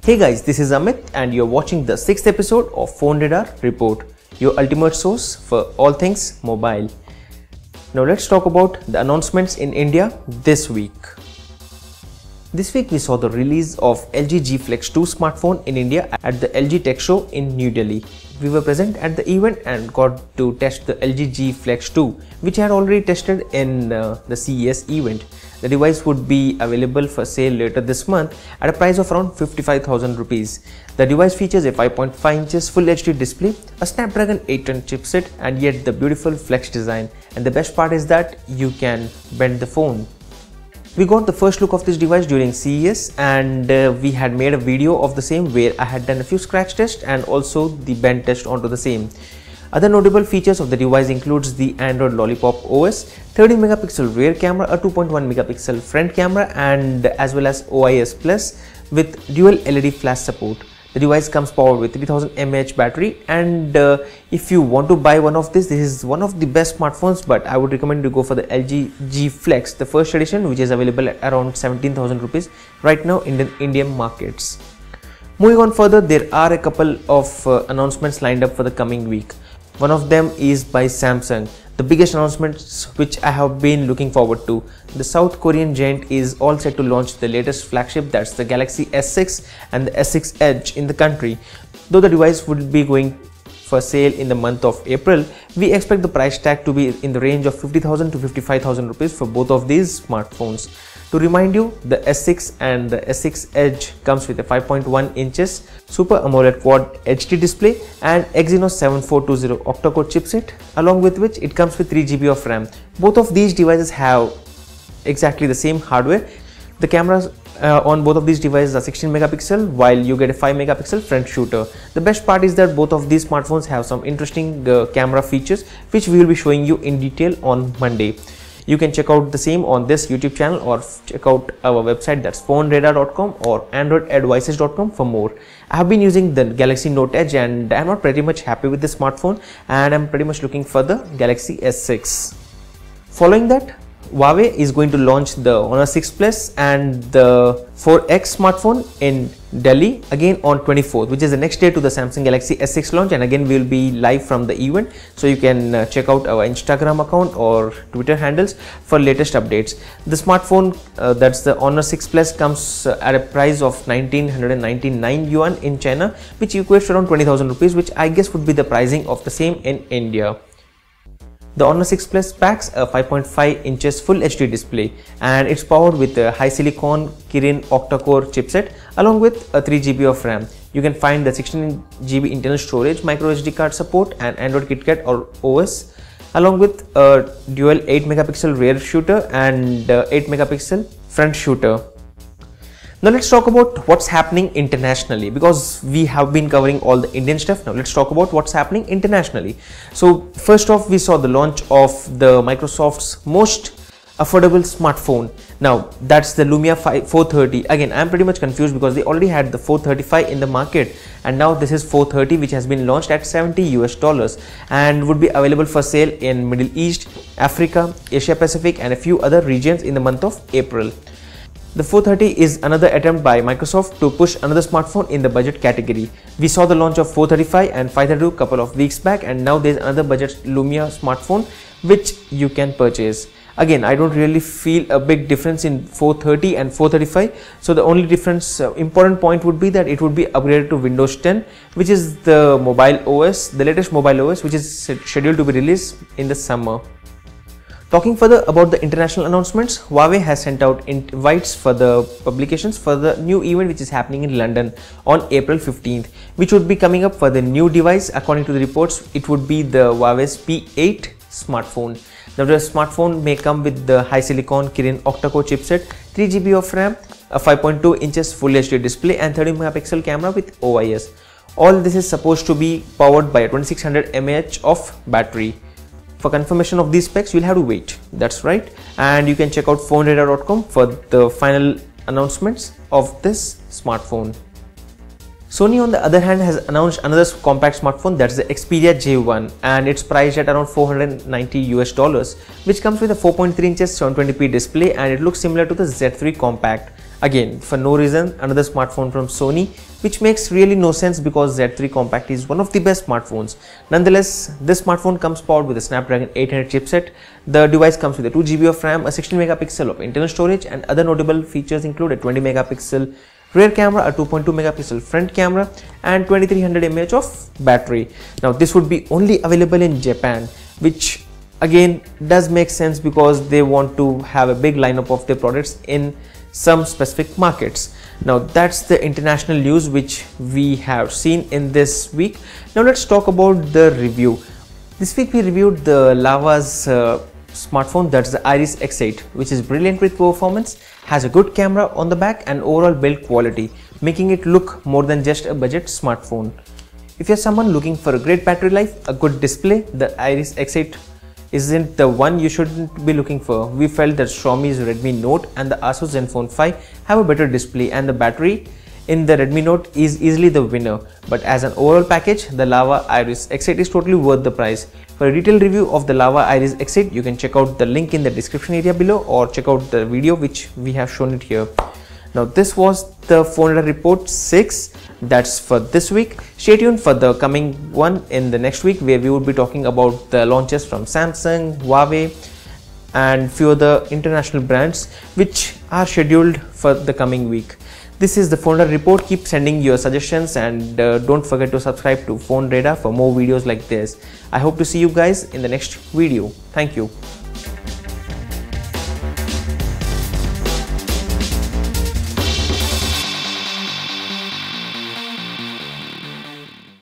Hey guys, this is Amit and you're watching the 6th episode of PhoneRadar Report, your ultimate source for all things mobile. Now let's talk about the announcements in India this week. This week we saw the release of LG G Flex 2 smartphone in India at the LG Tech Show in New Delhi. We were present at the event and got to test the LG G Flex 2, which I had already tested in the CES event. The device would be available for sale later this month at a price of around 55,000 rupees. The device features a 5.5 inches Full HD display, a Snapdragon 810 chipset, and yet the beautiful flex design. And the best part is that you can bend the phone. We got the first look of this device during CES and we had made a video of the same where I had done a few scratch tests and also the bend test onto the same. Other notable features of the device includes the Android Lollipop OS, 30 megapixel rear camera, a 2.1 megapixel front camera, and as well as OIS Plus with dual LED flash support. The device comes powered with 3000 mAh battery, and if you want to buy one of this is one of the best smartphones, but I would recommend to go for the LG G Flex, the first edition, which is available at around 17,000 rupees right now in the Indian markets. Moving on further, there are a couple of announcements lined up for the coming week. One of them is by Samsung, the biggest announcements which I have been looking forward to. The South Korean giant is all set to launch the latest flagship, that's the Galaxy S6 and the S6 Edge in the country. Though the device would be going for sale in the month of April, we expect the price tag to be in the range of 50,000 to 55,000 rupees for both of these smartphones. To remind you, the S6 and the S6 Edge comes with a 5.1 inches Super AMOLED Quad HD display and Exynos 7420 octa-core chipset, along with which it comes with 3 GB of RAM. Both of these devices have exactly the same hardware. The cameras on both of these devices are 16 megapixel while you get a 5 megapixel front shooter. The best part is that both of these smartphones have some interesting camera features which we will be showing you in detail on Monday. You can check out the same on this YouTube channel or check out our website, that's PhoneRadar.com or AndroidAdvices.com for more. I have been using the Galaxy Note Edge and I'm not pretty much happy with this smartphone, and I'm pretty much looking for the Galaxy S6. Following that, Huawei is going to launch the Honor 6 Plus and the 4X smartphone in Delhi again on 24th, which is the next day to the Samsung Galaxy S6 launch, and again we will be live from the event, so you can check out our Instagram account or Twitter handles for latest updates. The smartphone, that's the Honor 6 Plus, comes at a price of 1999 yuan in China, which equates to around 20,000 rupees, which I guess would be the pricing of the same in India. The Honor 6 Plus packs a 5.5 inches Full HD display and it's powered with a high silicon Kirin octa-core chipset along with a 3 GB of RAM. You can find the 16 GB internal storage, micro SD card support, and Android KitKat or OS, along with a dual 8 megapixel rear shooter and 8 megapixel front shooter. Now let's talk about what's happening internationally, because we have been covering all the Indian stuff. Now let's talk about what's happening internationally. So first off, we saw the launch of the Microsoft's most affordable smartphone. Now that's the Lumia 430. Again, I'm pretty much confused because they already had the 435 in the market and now this is 430, which has been launched at $70 US and would be available for sale in Middle East, Africa, Asia Pacific and a few other regions in the month of April. The 430 is another attempt by Microsoft to push another smartphone in the budget category. We saw the launch of 435 and 532 a couple of weeks back, and now there's another budget Lumia smartphone which you can purchase. Again, I don't really feel a big difference in 430 and 435. So the only difference, important point would be that it would be upgraded to Windows 10, which is the mobile OS, the latest mobile OS, which is scheduled to be released in the summer. Talking further about the international announcements, Huawei has sent out invites for the publications for the new event which is happening in London on April 15th, which would be coming up for the new device. According to the reports, it would be the Huawei's P8 smartphone. Now the smartphone may come with the high silicon Kirin octa-core chipset, 3 GB of RAM, a 5.2 inches Full HD display and 30 megapixel camera with OIS. All this is supposed to be powered by a 2600 mAh of battery. For confirmation of these specs, you'll have to wait. That's right. And you can check out PhoneRadar.com for the final announcements of this smartphone. Sony on the other hand has announced another compact smartphone, that's the Xperia J1, and it's priced at around $490 US, which comes with a 4.3 inches 720p display and it looks similar to the Z3 compact. Again, for no reason, another smartphone from Sony, which makes really no sense because Z3 Compact is one of the best smartphones. Nonetheless, this smartphone comes powered with a Snapdragon 800 chipset. The device comes with a 2 GB of RAM, a 16 megapixel of internal storage, and other notable features include a 20 megapixel rear camera, a 2.2 megapixel front camera, and 2300 mAh of battery. Now, this would be only available in Japan, which again does make sense because they want to have a big lineup of their products in some specific markets. Now that's the international news which we have seen in this week. Now let's talk about the review. This week we reviewed the Lava's smartphone, that's the Iris X8, which is brilliant with performance, has a good camera on the back and overall build quality, making it look more than just a budget smartphone. If you're someone looking for a great battery life, a good display, the Iris X8 isn't the one you shouldn't be looking for. We felt that Xiaomi's Redmi Note and the Asus Zenfone 5 have a better display, and the battery in the Redmi Note is easily the winner. But as an overall package, the Lava Iris X8 is totally worth the price. For a detailed review of the Lava Iris X8, you can check out the link in the description area below or check out the video which we have shown it here. Now this was the PhoneRadar Report 6, that's for this week. Stay tuned for the coming one in the next week, where we will be talking about the launches from Samsung, Huawei and few other international brands which are scheduled for the coming week. This is the PhoneRadar Report. Keep sending your suggestions and don't forget to subscribe to PhoneRadar for more videos like this. I hope to see you guys in the next video. Thank you.